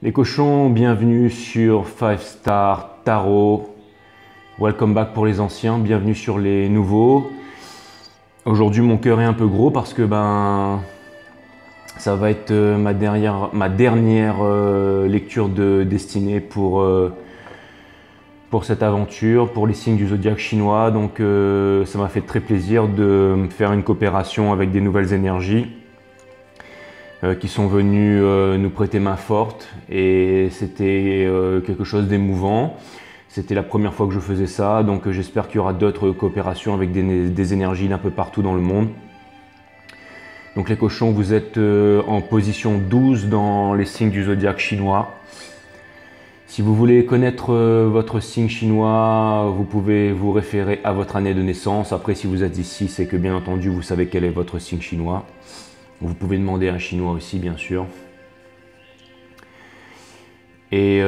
Les cochons, bienvenue sur 5 Star Tarot. Welcome back pour les anciens, bienvenue sur les nouveaux. Aujourd'hui mon cœur est un peu gros parce que ça va être ma dernière lecture de destinée pour cette aventure, pour les signes du zodiaque chinois. Donc ça m'a fait très plaisir de faire une coopération avec des nouvelles énergies qui sont venus nous prêter main forte, et c'était quelque chose d'émouvant. C'était la première fois que je faisais ça, donc j'espère qu'il y aura d'autres coopérations avec des énergies d'un peu partout dans le monde. Donc les cochons, vous êtes en position 12 dans les signes du zodiaque chinois. Si vous voulez connaître votre signe chinois, vous pouvez vous référer à votre année de naissance. Après, si vous êtes ici, c'est que bien entendu vous savez quel est votre signe chinois. Vous pouvez demander à un chinois aussi, bien sûr. Et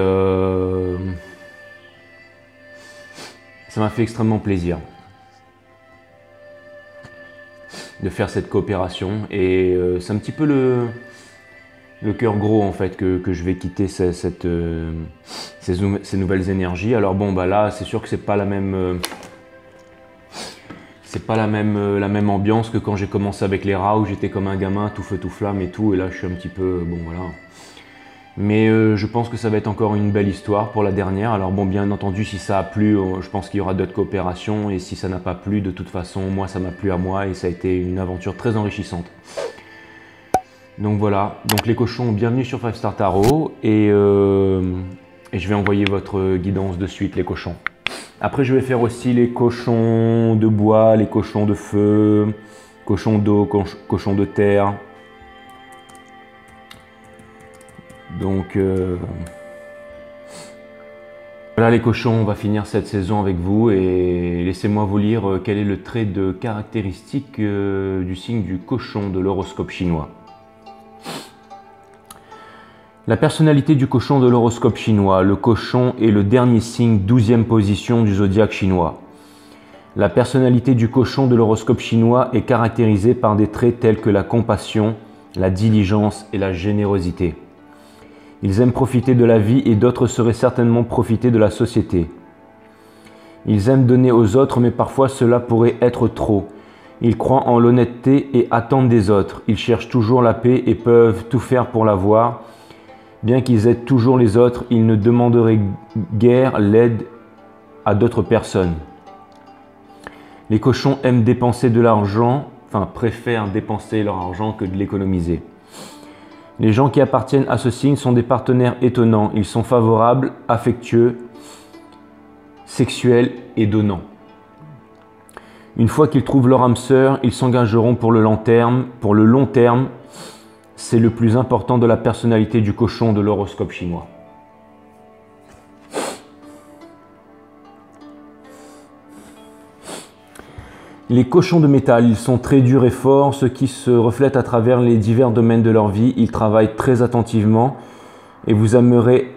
ça m'a fait extrêmement plaisir de faire cette coopération. Et c'est un petit peu le cœur gros en fait que je vais quitter ces nouvelles énergies. Alors bon, là, c'est sûr que c'est pas la même... c'est pas la même ambiance que quand j'ai commencé avec les rats où j'étais comme un gamin tout feu tout flamme et tout, et là je suis un petit peu bon voilà. Mais je pense que ça va être encore une belle histoire pour la dernière. Alors bon, bien entendu, si ça a plu, je pense qu'il y aura d'autres coopérations, et si ça n'a pas plu, de toute façon moi ça m'a plu à moi et ça a été une aventure très enrichissante. Donc voilà, donc les cochons, bienvenue sur 5 Star Tarot, et je vais envoyer votre guidance de suite les cochons. Après, je vais faire aussi les cochons de bois, les cochons de feu, cochons d'eau, cochons de terre. Donc, voilà les cochons, on va finir cette saison avec vous, et laissez-moi vous lire quel est le trait de caractéristique du signe du cochon de l'horoscope chinois. La personnalité du cochon de l'horoscope chinois. Le cochon est le dernier signe, 12e position du zodiaque chinois. La personnalité du cochon de l'horoscope chinois est caractérisée par des traits tels que la compassion, la diligence et la générosité. Ils aiment profiter de la vie, et d'autres seraient certainement profiter de la société. Ils aiment donner aux autres, mais parfois cela pourrait être trop. Ils croient en l'honnêteté et attendent des autres. Ils cherchent toujours la paix et peuvent tout faire pour l'avoir. Bien qu'ils aident toujours les autres, ils ne demanderaient guère l'aide à d'autres personnes. Les cochons aiment dépenser de l'argent, préfèrent dépenser leur argent que de l'économiser. Les gens qui appartiennent à ce signe sont des partenaires étonnants. Ils sont favorables, affectueux, sexuels et donnants. Une fois qu'ils trouvent leur âme sœur, ils s'engageront pour le long terme. C'est le plus important de la personnalité du cochon de l'horoscope chinois. Les cochons de métal, ils sont très durs et forts, ce qui se reflète à travers les divers domaines de leur vie. Ils travaillent très attentivement et vous aimerez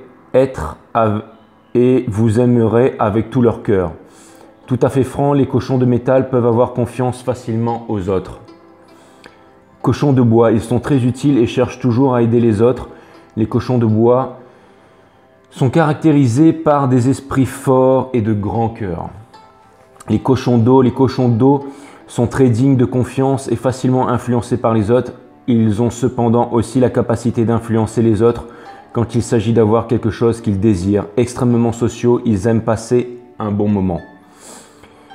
avec tout leur cœur. Tout à fait francs, les cochons de métal peuvent avoir confiance facilement aux autres. Cochons de bois, ils sont très utiles et cherchent toujours à aider les autres. Les cochons de bois sont caractérisés par des esprits forts et de grands cœurs. Les cochons d'eau sont très dignes de confiance et facilement influencés par les autres. Ils ont cependant aussi la capacité d'influencer les autres quand il s'agit d'avoir quelque chose qu'ils désirent. Extrêmement sociaux, ils aiment passer un bon moment.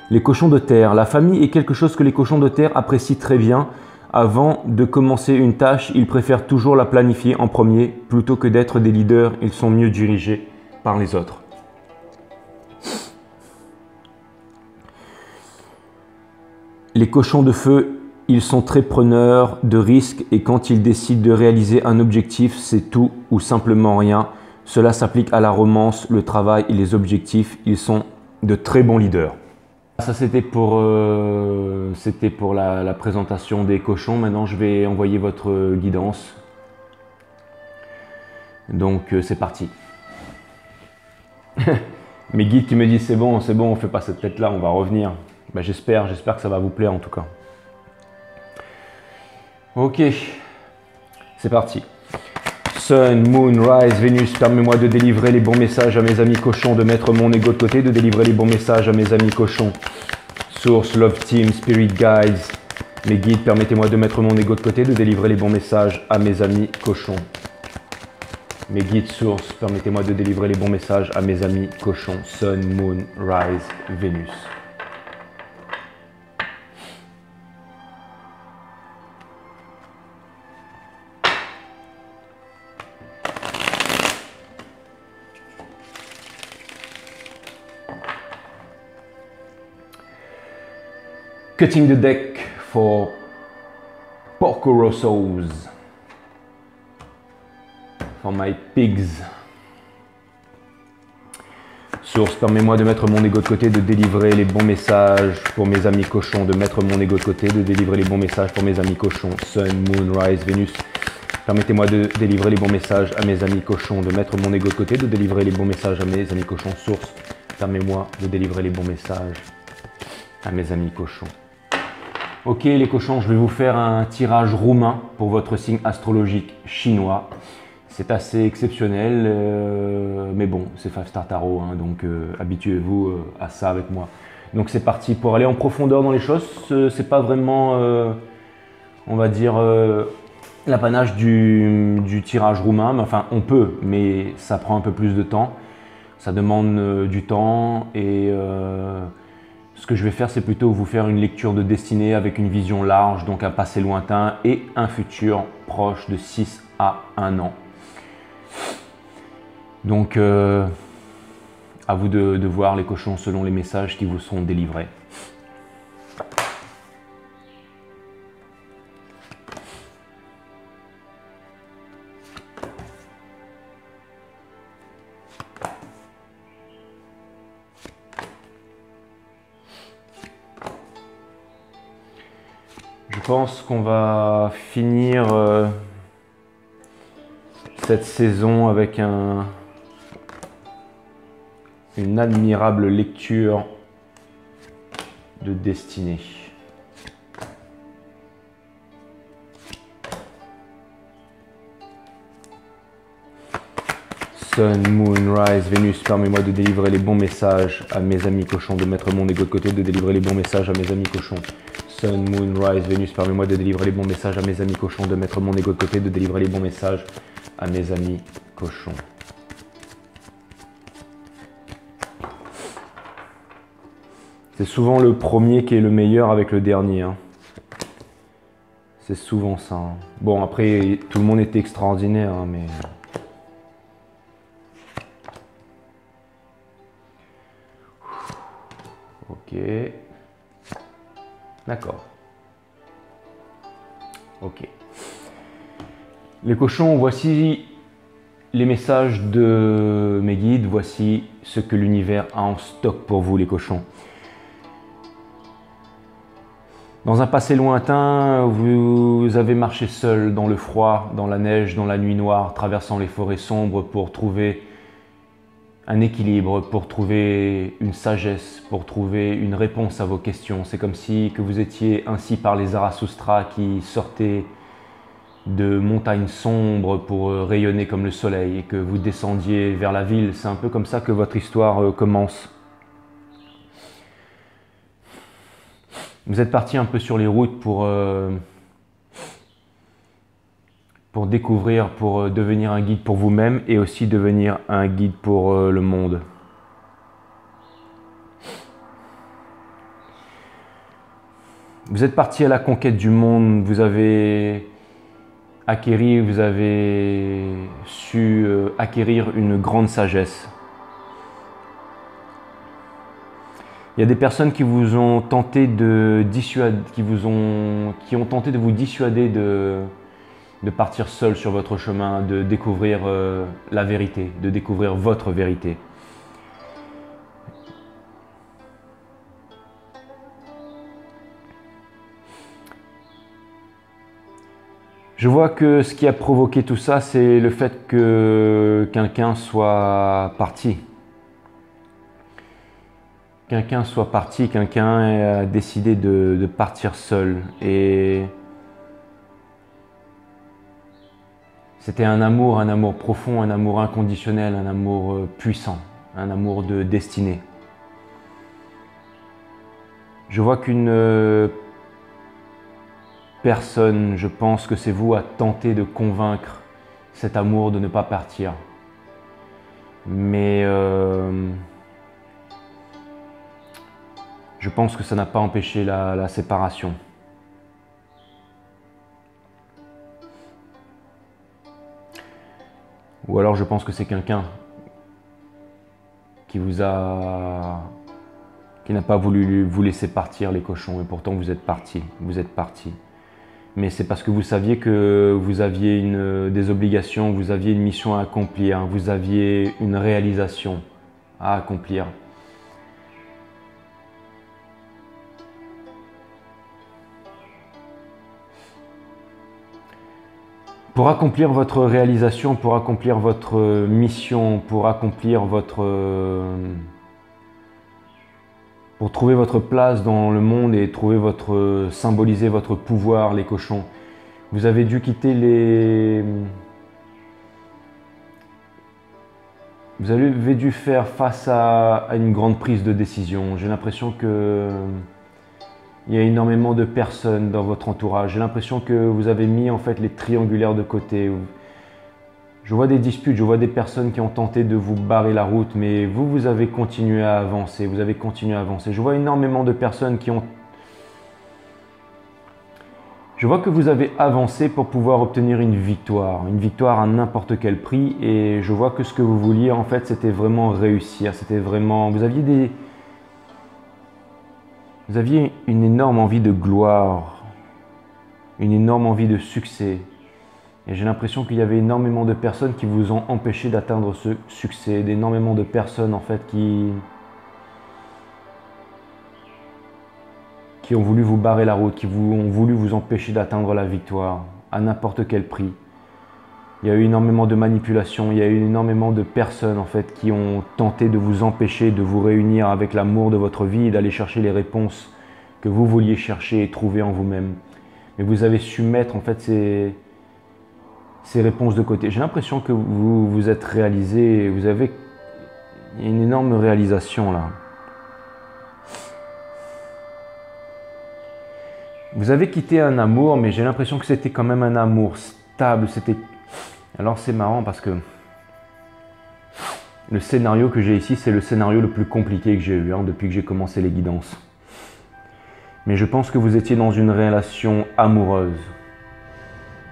Les cochons de terre, la famille est quelque chose que les cochons de terre apprécient très bien. Avant de commencer une tâche, ils préfèrent toujours la planifier en premier. Plutôt que d'être des leaders, ils sont mieux dirigés par les autres. Les cochons de feu, ils sont très preneurs de risques, et quand ils décident de réaliser un objectif, c'est tout ou simplement rien. Cela s'applique à la romance, le travail et les objectifs. Ils sont de très bons leaders. Ça c'était pour la présentation des cochons. Maintenant je vais envoyer votre guidance. Donc c'est parti. Mes guides qui me disent c'est bon, on fait pas cette tête là, on va revenir. J'espère que ça va vous plaire en tout cas. Ok, c'est parti. Sun, Moon, Rise, Vénus, permets-moi de délivrer les bons messages à mes amis cochons, de mettre mon ego de côté, de délivrer les bons messages à mes amis cochons. Source, Love Team, Spirit Guides, mes guides, permettez-moi de mettre mon ego de côté, de délivrer les bons messages à mes amis cochons. Mes guides sources, permettez-moi de délivrer les bons messages à mes amis cochons. Sun, Moon, Rise, Vénus. Cutting the deck for Porco Rossos. For my pigs. Source, permets-moi de mettre mon ego de côté, de délivrer les bons messages pour mes amis cochons, de mettre mon ego de côté, de délivrer les bons messages pour mes amis cochons. Sun, Moon, Rise, Vénus. Permettez-moi de délivrer les bons messages à mes amis cochons, de mettre mon ego de côté, de délivrer les bons messages à mes amis cochons. Source, permets-moi de délivrer les bons messages à mes amis cochons. Ok les cochons, je vais vous faire un tirage roumain pour votre signe astrologique chinois. C'est assez exceptionnel, mais bon, c'est 5 Star Tarot, hein, donc habituez-vous à ça avec moi. Donc c'est parti, pour aller en profondeur dans les choses, c'est pas vraiment, on va dire, l'apanage du tirage roumain, mais enfin on peut, mais ça prend un peu plus de temps, ça demande du temps et ce que je vais faire, c'est plutôt vous faire une lecture de destinée avec une vision large, donc un passé lointain et un futur proche de 6 à 1 an. Donc, à vous de voir les cochons selon les messages qui vous sont délivrés. Je pense qu'on va finir cette saison avec une admirable lecture de destinée. Sun, Moon, Rise, Vénus, permets-moi de délivrer les bons messages à mes amis cochons, de mettre mon ego de côté, de délivrer les bons messages à mes amis cochons. Sun, Moon, Rise, Vénus, permets-moi de délivrer les bons messages à mes amis cochons, de mettre mon ego de côté, de délivrer les bons messages à mes amis cochons. C'est souvent le premier qui est le meilleur avec le dernier. Hein. C'est souvent ça. Hein. Bon, après, tout le monde est extraordinaire, hein, mais... Ok. D'accord. Ok. Les cochons, voici les messages de mes guides. Voici ce que l'univers a en stock pour vous, les cochons. Dans un passé lointain, vous avez marché seul dans le froid, dans la neige, dans la nuit noire, traversant les forêts sombres pour trouver un équilibre, pour trouver une sagesse, pour trouver une réponse à vos questions. C'est comme si que vous étiez ainsi par les Zarathustra qui sortaient de montagnes sombres pour rayonner comme le soleil et que vous descendiez vers la ville. C'est un peu comme ça que votre histoire commence. Vous êtes parti un peu sur les routes pour découvrir, pour devenir un guide pour vous-même et aussi devenir un guide pour le monde. Vous êtes parti à la conquête du monde, vous avez su acquérir une grande sagesse. Il y a des personnes qui vous ont tenté de dissuader, qui ont tenté de vous dissuader de partir seul sur votre chemin, de découvrir la vérité, de découvrir votre vérité. Je vois que ce qui a provoqué tout ça, c'est le fait que quelqu'un soit parti. Quelqu'un soit parti, quelqu'un a décidé de partir seul. Et C'était un amour profond, un amour inconditionnel, un amour puissant, un amour de destinée. Je vois qu'une personne, je pense que c'est vous, a tenté de convaincre cet amour de ne pas partir. Mais je pense que ça n'a pas empêché la séparation. Ou alors je pense que c'est quelqu'un qui n'a pas voulu vous laisser partir les cochons, et pourtant vous êtes partis. Mais c'est parce que vous saviez que vous aviez des obligations, vous aviez une mission à accomplir, vous aviez une réalisation à accomplir. Pour accomplir votre réalisation, pour accomplir votre mission, pour trouver votre place dans le monde et symboliser votre pouvoir, les cochons, vous avez dû quitter Vous avez dû faire face à une grande prise de décision. J'ai l'impression que il y a énormément de personnes dans votre entourage. J'ai l'impression que vous avez mis en fait les triangulaires de côté. Je vois des disputes, je vois des personnes qui ont tenté de vous barrer la route, mais vous avez continué à avancer, vous avez continué à avancer. Je vois énormément de personnes qui ont... Je vois que vous avez avancé pour pouvoir obtenir une victoire à n'importe quel prix, et je vois que ce que vous vouliez en fait, c'était vraiment réussir, c'était vraiment... Vous aviez une énorme envie de gloire, une énorme envie de succès. Et j'ai l'impression qu'il y avait énormément de personnes qui vous ont empêché d'atteindre ce succès, d'énormément de personnes en fait qui ont voulu vous barrer la route, ont voulu vous empêcher d'atteindre la victoire à n'importe quel prix. Il y a eu énormément de manipulations, il y a eu énormément de personnes en fait qui ont tenté de vous empêcher de vous réunir avec l'amour de votre vie et d'aller chercher les réponses que vous vouliez chercher et trouver en vous-même. Mais vous avez su mettre en fait ces réponses de côté. J'ai l'impression que vous vous êtes réalisé, il y a une énorme réalisation là. Vous avez quitté un amour, mais j'ai l'impression que c'était quand même un amour stable. Alors c'est marrant parce que le scénario que j'ai ici, c'est le scénario le plus compliqué que j'ai eu depuis que j'ai commencé les guidances. Mais je pense que vous étiez dans une relation amoureuse.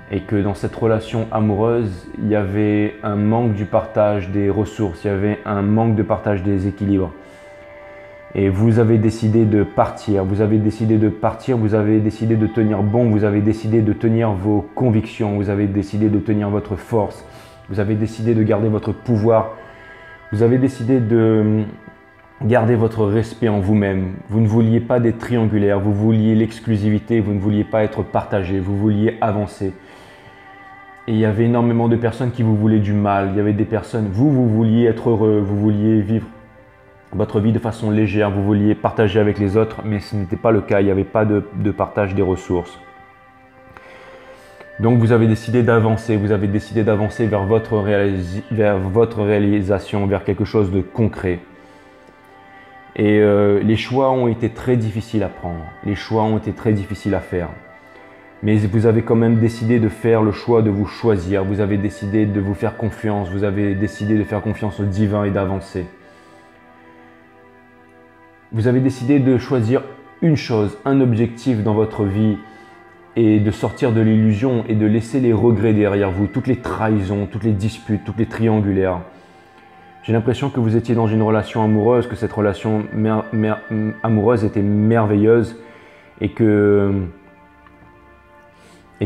Et que dans cette relation amoureuse, il y avait un manque du partage des ressources, il y avait un manque de partage des équilibres. Et vous avez décidé de partir, vous avez décidé de tenir bon, vous avez décidé de tenir vos convictions, vous avez décidé de tenir votre force, vous avez décidé de garder votre pouvoir, vous avez décidé de garder votre respect en vous-même. Vous ne vouliez pas des triangulaires, vous vouliez l'exclusivité, vous ne vouliez pas être partagé, vous vouliez avancer. Et il y avait énormément de personnes qui vous voulaient du mal, il y avait des personnes, vous vouliez être heureux, vous vouliez vivre votre vie de façon légère, vous vouliez partager avec les autres, mais ce n'était pas le cas, il n'y avait pas de partage des ressources. Donc vous avez décidé d'avancer, vers votre réalisation, vers quelque chose de concret. Et les choix ont été très difficiles à prendre, les choix ont été très difficiles à faire. Mais vous avez quand même décidé de faire le choix de vous choisir, vous avez décidé de vous faire confiance, vous avez décidé de faire confiance au divin et d'avancer. Vous avez décidé de choisir une chose, un objectif dans votre vie et de sortir de l'illusion et de laisser les regrets derrière vous, toutes les trahisons, toutes les disputes, toutes les triangulaires. J'ai l'impression que vous étiez dans une relation amoureuse, que cette relation amoureuse était merveilleuse et qu'il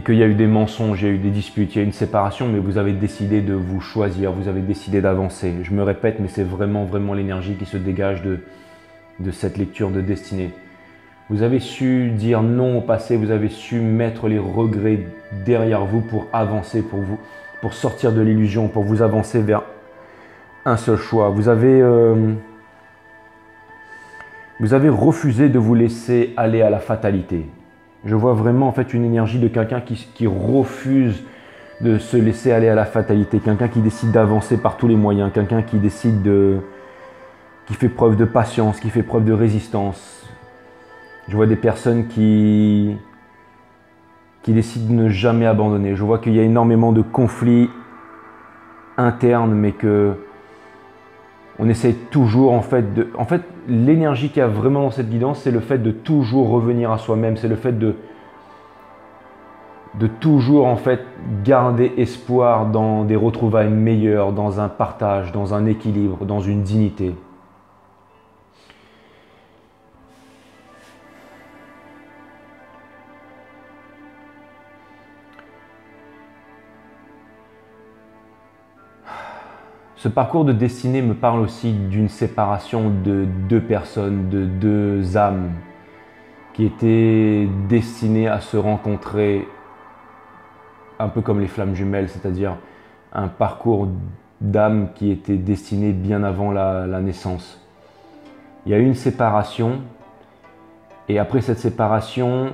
y a eu des mensonges, il y a eu des disputes, il y a eu une séparation, mais vous avez décidé de vous choisir, vous avez décidé d'avancer. Je me répète, mais c'est vraiment l'énergie qui se dégage de cette lecture de destinée. Vous avez su dire non au passé, vous avez su mettre les regrets derrière vous pour avancer, pour sortir de l'illusion, pour vous avancer vers un seul choix. Vous avez refusé de vous laisser aller à la fatalité. Je vois vraiment en fait une énergie de quelqu'un qui refuse de se laisser aller à la fatalité, quelqu'un qui décide d'avancer par tous les moyens, quelqu'un qui décide qui fait preuve de patience, qui fait preuve de résistance. Je vois des personnes qui décident de ne jamais abandonner. Je vois qu'il y a énormément de conflits internes, mais que on essaie toujours en fait l'énergie qu'il y a vraiment dans cette guidance, c'est le fait de toujours revenir à soi-même, c'est le fait de toujours en fait garder espoir dans des retrouvailles meilleures, dans un partage, dans un équilibre, dans une dignité. Ce parcours de destinée me parle aussi d'une séparation de deux personnes, de deux âmes qui étaient destinées à se rencontrer un peu comme les flammes jumelles, c'est-à-dire un parcours d'âmes qui était destiné bien avant la naissance. Il y a eu une séparation et après cette séparation,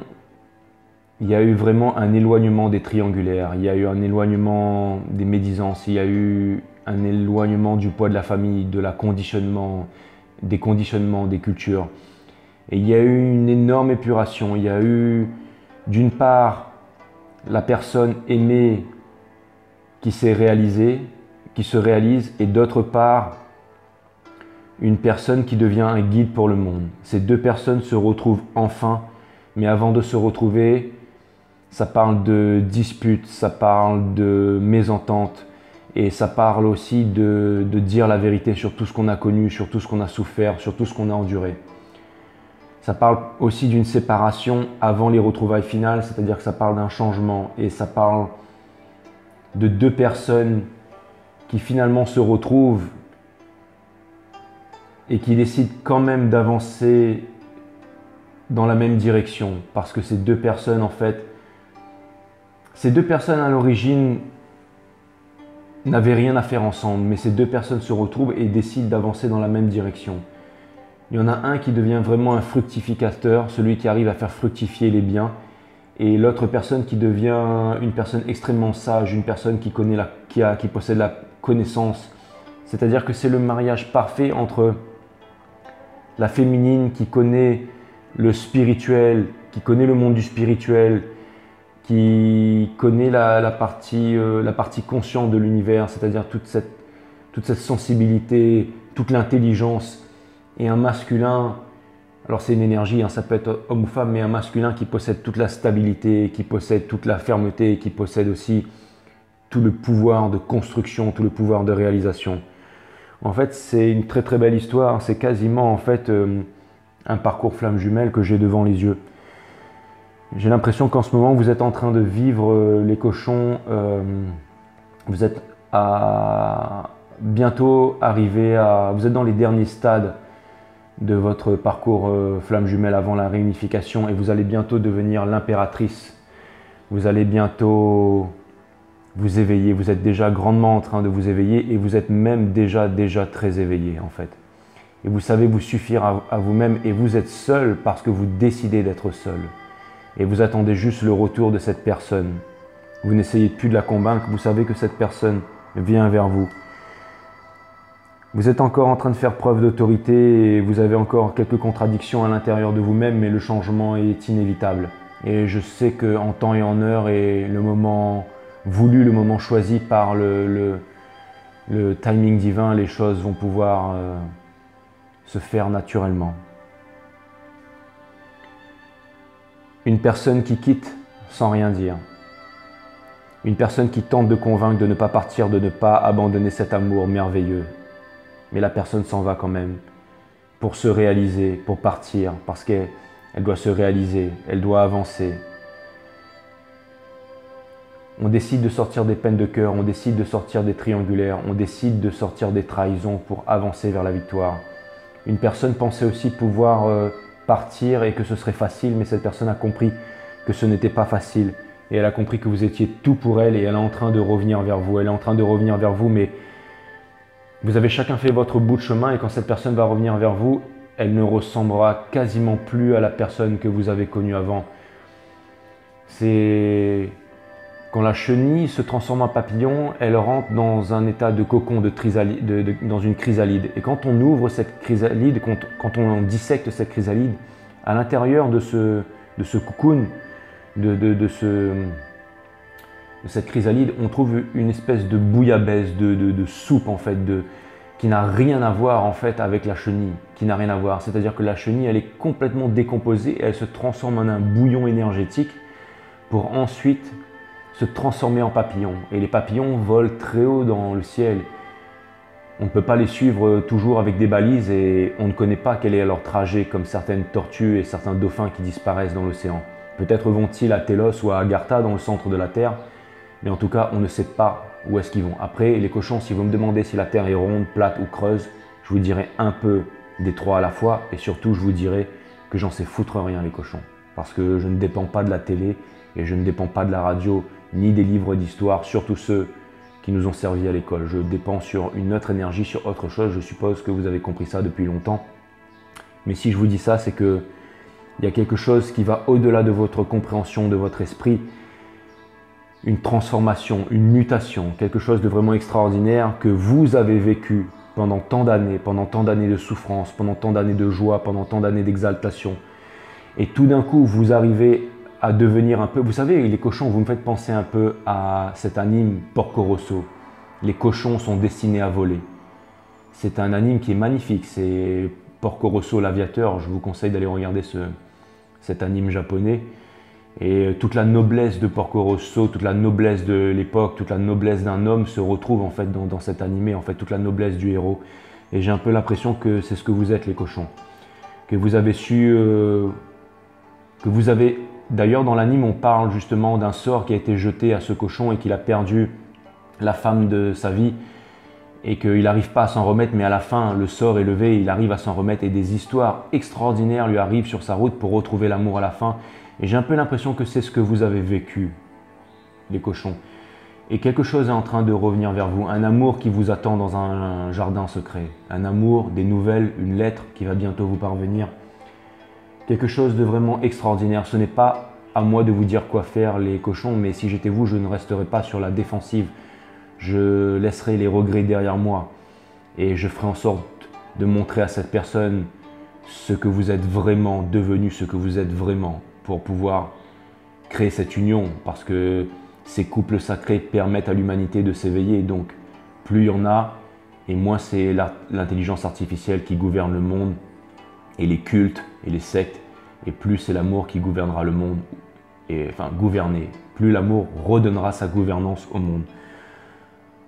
il y a eu vraiment un éloignement des triangulaires, il y a eu un éloignement des médisances, il y a eu un éloignement du poids de la famille, des conditionnements, des cultures. Et il y a eu une énorme épuration. Il y a eu, d'une part, la personne aimée qui s'est réalisée, qui se réalise, et d'autre part, une personne qui devient un guide pour le monde. Ces deux personnes se retrouvent enfin, mais avant de se retrouver, ça parle de disputes, ça parle de mésententes, et ça parle aussi de dire la vérité sur tout ce qu'on a connu, sur tout ce qu'on a souffert, sur tout ce qu'on a enduré. Ça parle aussi d'une séparation avant les retrouvailles finales, c'est-à-dire que ça parle d'un changement et ça parle de deux personnes qui finalement se retrouvent et qui décident quand même d'avancer dans la même direction. Parce que ces deux personnes, en fait, ces deux personnes à l'origine n'avaient rien à faire ensemble, mais ces deux personnes se retrouvent et décident d'avancer dans la même direction. Il y en a un qui devient vraiment un fructificateur, celui qui arrive à faire fructifier les biens, et l'autre personne qui devient une personne extrêmement sage, une personne qui possède la connaissance. C'est-à-dire que c'est le mariage parfait entre la féminine qui connaît le spirituel, qui connaît le monde du spirituel, qui connaît la partie consciente de l'univers, c'est-à-dire toute cette sensibilité, toute l'intelligence, et un masculin, alors c'est une énergie, ça peut être homme ou femme, mais un masculin qui possède toute la stabilité, qui possède toute la fermeté, qui possède aussi tout le pouvoir de construction, tout le pouvoir de réalisation. En fait, c'est une très très belle histoire, c'est quasiment en fait un parcours flamme jumelle que j'ai devant les yeux. J'ai l'impression qu'en ce moment, vous êtes en train de vivre les cochons, vous êtes bientôt arrivé vous êtes dans les derniers stades de votre parcours flamme jumelle avant la réunification et vous allez bientôt devenir l'impératrice. Vous allez bientôt vous éveiller, vous êtes déjà grandement en train de vous éveiller et vous êtes même déjà très éveillé en fait. Et vous savez vous suffire à vous-même et vous êtes seul parce que vous décidez d'être seul. Et vous attendez juste le retour de cette personne. Vous n'essayez plus de la convaincre, vous savez que cette personne vient vers vous. Vous êtes encore en train de faire preuve d'autorité et vous avez encore quelques contradictions à l'intérieur de vous-même, mais le changement est inévitable. Et je sais qu'en temps et en heure, et le moment voulu, le moment choisi par le timing divin, les choses vont pouvoir se faire naturellement. Une personne qui quitte sans rien dire. Une personne qui tente de convaincre de ne pas partir, de ne pas abandonner cet amour merveilleux. Mais la personne s'en va quand même pour se réaliser, pour partir, parce qu'elle doit se réaliser, elle doit avancer. On décide de sortir des peines de cœur, on décide de sortir des triangulaires, on décide de sortir des trahisons pour avancer vers la victoire. Une personne pensait aussi pouvoir partir et que ce serait facile, mais cette personne a compris que ce n'était pas facile. Et elle a compris que vous étiez tout pour elle et elle est en train de revenir vers vous. Elle est en train de revenir vers vous, mais vous avez chacun fait votre bout de chemin et quand cette personne va revenir vers vous, elle ne ressemblera quasiment plus à la personne que vous avez connue avant. C'est Quand la chenille se transforme en papillon, elle rentre dans un état de cocon, dans une chrysalide. Et quand on ouvre cette chrysalide, quand on dissecte cette chrysalide, à l'intérieur de ce cocoon, de cette chrysalide, on trouve une espèce de bouillabaisse, de soupe en fait, qui n'a rien à voir en fait avec la chenille, qui n'a rien à voir. C'est-à-dire que la chenille, elle est complètement décomposée et elle se transforme en un bouillon énergétique pour ensuite se transformer en papillon. Et les papillons volent très haut dans le ciel. On ne peut pas les suivre toujours avec des balises et on ne connaît pas quel est leur trajet, comme certaines tortues et certains dauphins qui disparaissent dans l'océan. Peut-être vont-ils à Telos ou à Agartha dans le centre de la Terre, mais en tout cas, on ne sait pas où est-ce qu'ils vont. Après, les cochons, si vous me demandez si la Terre est ronde, plate ou creuse, je vous dirai un peu des trois à la fois et surtout, je vous dirai que j'en sais foutre rien les cochons. Parce que je ne dépends pas de la télé et je ne dépends pas de la radio ni des livres d'histoire, surtout ceux qui nous ont servi à l'école. Je dépends sur une autre énergie, sur autre chose. Je suppose que vous avez compris ça depuis longtemps. Mais si je vous dis ça, c'est qu'il y a quelque chose qui va au-delà de votre compréhension, de votre esprit. Une transformation, une mutation, quelque chose de vraiment extraordinaire que vous avez vécu pendant tant d'années de souffrance, pendant tant d'années de joie, pendant tant d'années d'exaltation. Et tout d'un coup, vous arrivez à devenir un peu... Vous savez, les cochons, vous me faites penser un peu à cet anime Porco Rosso. Les cochons sont destinés à voler. C'est un anime qui est magnifique. C'est Porco Rosso, l'aviateur. Je vous conseille d'aller regarder cet anime japonais. Et toute la noblesse de Porco Rosso, toute la noblesse de l'époque, toute la noblesse d'un homme se retrouve en fait dans cet animé, en fait toute la noblesse du héros. Et j'ai un peu l'impression que c'est ce que vous êtes les cochons. Que vous avez su... D'ailleurs dans l'anime on parle justement d'un sort qui a été jeté à ce cochon et qu'il a perdu la femme de sa vie et qu'il n'arrive pas à s'en remettre, mais à la fin le sort est levé, il arrive à s'en remettre et des histoires extraordinaires lui arrivent sur sa route pour retrouver l'amour à la fin. Et j'ai un peu l'impression que c'est ce que vous avez vécu, les cochons. Et quelque chose est en train de revenir vers vous, un amour qui vous attend dans un jardin secret, un amour, des nouvelles, une lettre qui va bientôt vous parvenir. Quelque chose de vraiment extraordinaire. Ce n'est pas à moi de vous dire quoi faire les cochons, mais si j'étais vous, je ne resterais pas sur la défensive. Je laisserai les regrets derrière moi et je ferai en sorte de montrer à cette personne ce que vous êtes vraiment devenu, ce que vous êtes vraiment, pour pouvoir créer cette union, parce que ces couples sacrés permettent à l'humanité de s'éveiller. Donc plus il y en a, et moins c'est l'intelligence artificielle qui gouverne le monde, et les cultes et les sectes, et plus c'est l'amour qui gouvernera le monde, et enfin gouverner, plus l'amour redonnera sa gouvernance au monde.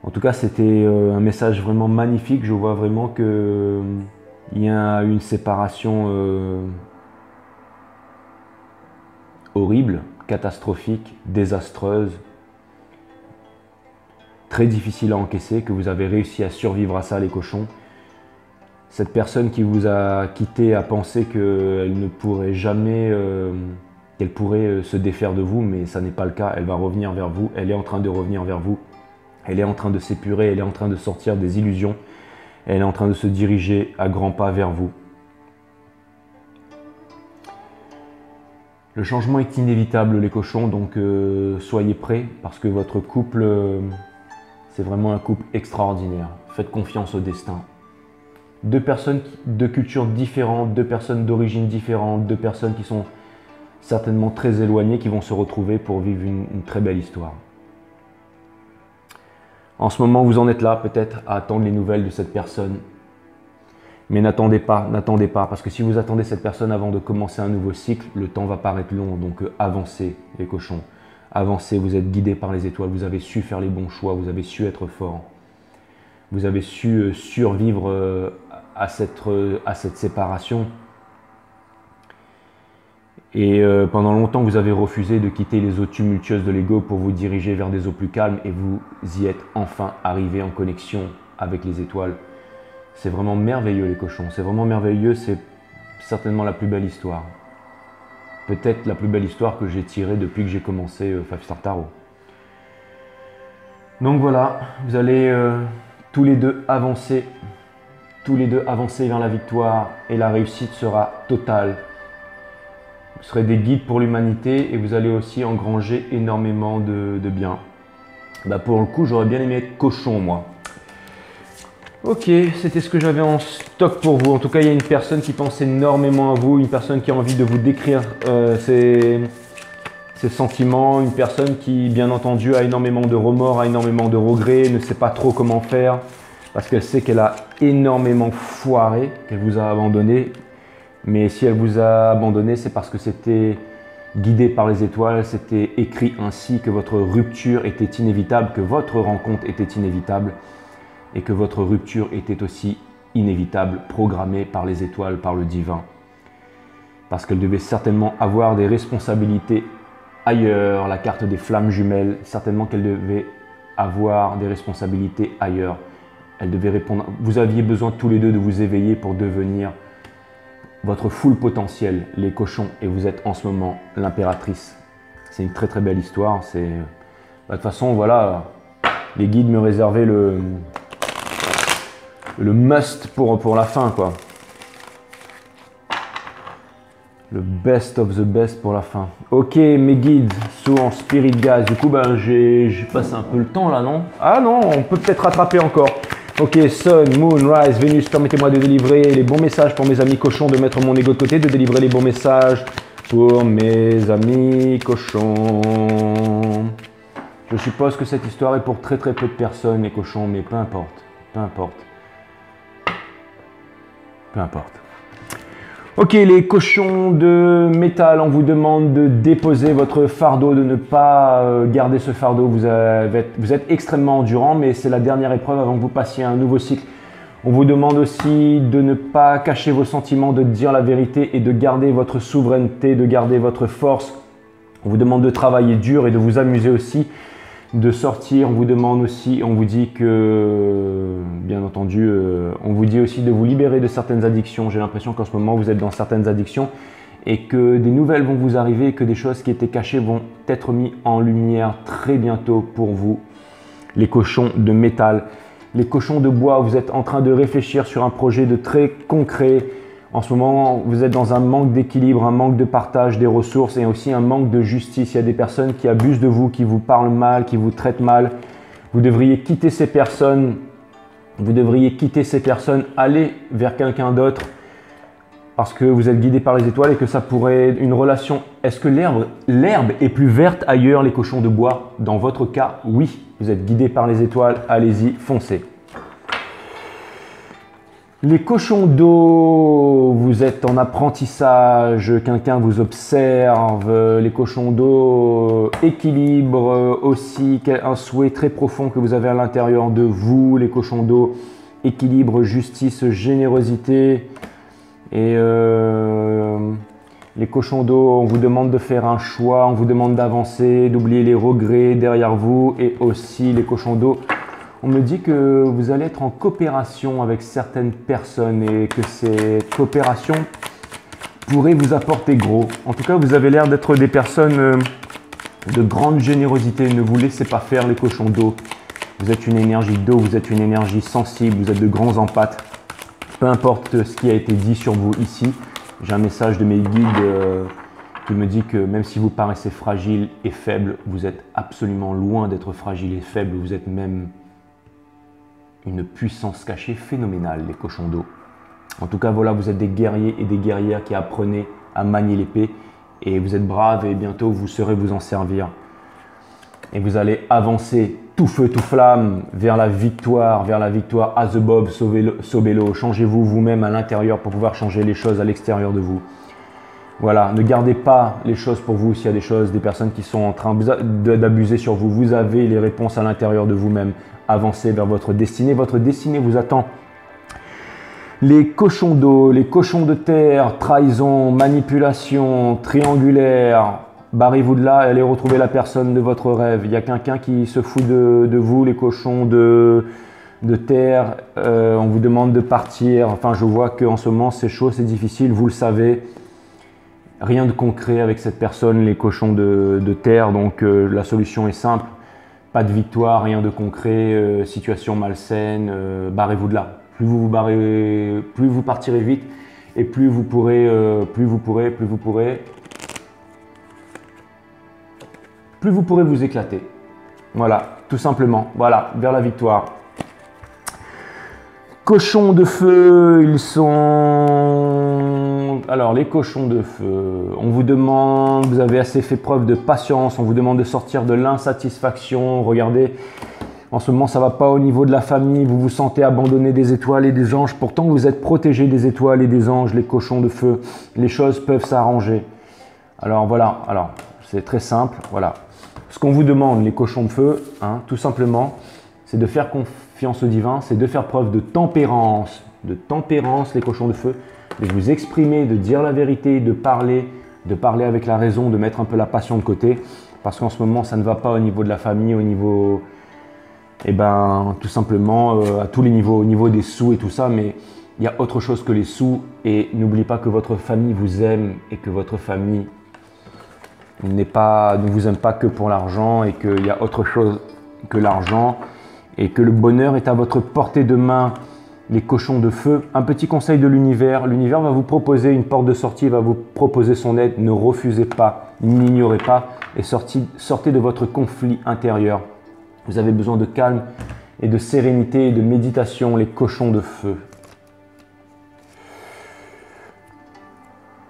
En tout cas, c'était un message vraiment magnifique. Je vois vraiment qu'il y a une séparation horrible, catastrophique, désastreuse, très difficile à encaisser, que vous avez réussi à survivre à ça les cochons. Cette personne qui vous a quitté a pensé qu'elle ne pourrait jamais, qu'elle pourrait se défaire de vous, mais ça n'est pas le cas. Elle va revenir vers vous, elle est en train de revenir vers vous, elle est en train de s'épurer, elle est en train de sortir des illusions, elle est en train de se diriger à grands pas vers vous. Le changement est inévitable les cochons, donc soyez prêts parce que votre couple, c'est vraiment un couple extraordinaire. Faites confiance au destin. Deux personnes de cultures différentes, deux personnes d'origine différente, deux personnes qui sont certainement très éloignées, qui vont se retrouver pour vivre une très belle histoire. En ce moment, vous en êtes là peut-être à attendre les nouvelles de cette personne. Mais n'attendez pas, parce que si vous attendez cette personne avant de commencer un nouveau cycle, le temps va paraître long, donc avancez les cochons. Avancez, vous êtes guidés par les étoiles, vous avez su faire les bons choix, vous avez su être fort. Vous avez su survivre à cette séparation. Et pendant longtemps, vous avez refusé de quitter les eaux tumultueuses de l'ego pour vous diriger vers des eaux plus calmes et vous y êtes enfin arrivé en connexion avec les étoiles. C'est vraiment merveilleux les cochons, c'est vraiment merveilleux, c'est certainement la plus belle histoire. Peut-être la plus belle histoire que j'ai tirée depuis que j'ai commencé 5 Star Tarot. Donc voilà, vous allez tous les deux avancer vers la victoire et la réussite sera totale. Vous serez des guides pour l'humanité et vous allez aussi engranger énormément de biens. Bah pour le coup, j'aurais bien aimé être cochon, moi. Ok, c'était ce que j'avais en stock pour vous. En tout cas, il y a une personne qui pense énormément à vous, une personne qui a envie de vous décrire ses sentiments, une personne qui, bien entendu, a énormément de remords, a énormément de regrets, ne sait pas trop comment faire, parce qu'elle sait qu'elle a énormément foiré, qu'elle vous a abandonné. Mais si elle vous a abandonné, c'est parce que c'était guidé par les étoiles, c'était écrit ainsi que votre rupture était inévitable, que votre rencontre était inévitable et que votre rupture était aussi inévitable, programmée par les étoiles, par le divin. Parce qu'elle devait certainement avoir des responsabilités ailleurs, la carte des flammes jumelles, certainement qu'elle devait avoir des responsabilités ailleurs. Elle devait répondre, vous aviez besoin tous les deux de vous éveiller pour devenir votre full potentiel, les cochons, et vous êtes en ce moment l'impératrice. C'est une très très belle histoire. De toute façon, voilà, les guides me réservaient le must pour la fin, quoi. Le best of the best pour la fin. Ok, mes guides sont Spirit Guides. Du coup, ben, j'ai passé un peu le temps là, non? Ah non, on peut peut-être rattraper encore. Ok, Sun, Moon, Rise, Vénus, permettez-moi de délivrer les bons messages pour mes amis cochons, de mettre mon ego de côté, de délivrer les bons messages pour mes amis cochons. Je suppose que cette histoire est pour très très peu de personnes, les cochons, mais peu importe, peu importe. Peu importe. Ok, les cochons de métal, on vous demande de déposer votre fardeau, de ne pas garder ce fardeau. Vous êtes extrêmement endurant, mais c'est la dernière épreuve avant que vous passiez à un nouveau cycle. On vous demande aussi de ne pas cacher vos sentiments, de dire la vérité et de garder votre souveraineté, de garder votre force. On vous demande de travailler dur et de vous amuser aussi, de sortir. On vous demande aussi, on vous dit que, bien entendu, on vous dit aussi de vous libérer de certaines addictions. J'ai l'impression qu'en ce moment, vous êtes dans certaines addictions et que des nouvelles vont vous arriver, que des choses qui étaient cachées vont être mises en lumière très bientôt pour vous, les cochons de métal. Les cochons de bois, vous êtes en train de réfléchir sur un projet de très concret. En ce moment, vous êtes dans un manque d'équilibre, un manque de partage des ressources et aussi un manque de justice. Il y a des personnes qui abusent de vous, qui vous parlent mal, qui vous traitent mal. Vous devriez quitter ces personnes. Vous devriez quitter ces personnes, aller vers quelqu'un d'autre parce que vous êtes guidé par les étoiles et que ça pourrait être une relation. Est-ce que l'herbe est plus verte ailleurs, les cochons de bois? Dans votre cas, oui. Vous êtes guidé par les étoiles, allez-y, foncez. Les cochons d'eau, vous êtes en apprentissage, quelqu'un vous observe. Les cochons d'eau, équilibre aussi, un souhait très profond que vous avez à l'intérieur de vous. Les cochons d'eau, équilibre, justice, générosité. Et les cochons d'eau, on vous demande de faire un choix, on vous demande d'avancer, d'oublier les regrets derrière vous. Et aussi les cochons d'eau, on me dit que vous allez être en coopération avec certaines personnes et que cette coopération pourrait vous apporter gros. En tout cas, vous avez l'air d'être des personnes de grande générosité. Ne vous laissez pas faire, les cochons d'eau. Vous êtes une énergie d'eau, vous êtes une énergie sensible, vous êtes de grands empathes. Peu importe ce qui a été dit sur vous ici, j'ai un message de mes guides qui me dit que même si vous paraissez fragile et faible, vous êtes absolument loin d'être fragile et faible. Vous êtes même une puissance cachée phénoménale, les cochons d'eau. En tout cas, voilà, vous êtes des guerriers et des guerrières qui apprenez à manier l'épée et vous êtes braves et bientôt vous saurez vous en servir. Et vous allez avancer tout feu, tout flamme vers la victoire as the Bob, sauvez-le. Changez-vous vous-même à l'intérieur pour pouvoir changer les choses à l'extérieur de vous. Voilà, ne gardez pas les choses pour vous s'il y a des personnes qui sont en train d'abuser sur vous. Vous avez les réponses à l'intérieur de vous-même. Avancez vers votre destinée vous attend. Les cochons d'eau, les cochons de terre, trahison, manipulation, triangulaire. Barrez-vous de là et allez retrouver la personne de votre rêve. Il y a quelqu'un qui se fout de vous, les cochons de terre. On vous demande de partir. Enfin, je vois qu'en ce moment, c'est chaud, c'est difficile, vous le savez. Rien de concret avec cette personne, les cochons de terre. Donc, la solution est simple. Pas de victoire, rien de concret, situation malsaine. Barrez-vous de là. Plus vous partirez vite et plus vous pourrez plus vous pourrez vous éclater. Voilà, tout simplement. Voilà, vers la victoire. Cochons de feu, ils sont... Alors, les cochons de feu, on vous demande, vous avez assez fait preuve de patience, on vous demande de sortir de l'insatisfaction. Regardez, en ce moment, ça ne va pas au niveau de la famille, vous vous sentez abandonné des étoiles et des anges. Pourtant, vous êtes protégé des étoiles et des anges, les cochons de feu. Les choses peuvent s'arranger. Alors, voilà, alors c'est très simple, voilà. Ce qu'on vous demande, les cochons de feu, hein, tout simplement, c'est de faire confiance au divin, c'est de faire preuve de tempérance, les cochons de feu, de vous exprimer, de dire la vérité, de parler avec la raison, de mettre un peu la passion de côté, parce qu'en ce moment, ça ne va pas au niveau de la famille, au niveau, eh ben, tout simplement, à tous les niveaux, au niveau des sous et tout ça, mais il y a autre chose que les sous, et n'oubliez pas que votre famille vous aime et que votre famille ne vous aime pas que pour l'argent et qu'il y a autre chose que l'argent et que le bonheur est à votre portée de main, les cochons de feu. Un petit conseil de l'univers, l'univers va vous proposer une porte de sortie, va vous proposer son aide, ne refusez pas, n'ignorez pas et sortez de votre conflit intérieur. Vous avez besoin de calme et de sérénité et de méditation, les cochons de feu.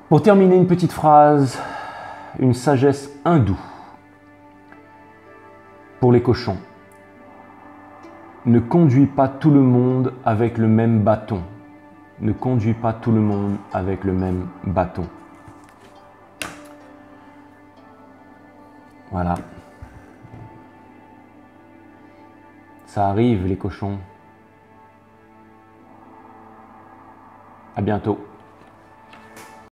Pour terminer, une petite phrase, une sagesse hindoue pour les cochons. Ne conduis pas tout le monde avec le même bâton. Ne conduis pas tout le monde avec le même bâton. Voilà. Ça arrive, les cochons. À bientôt.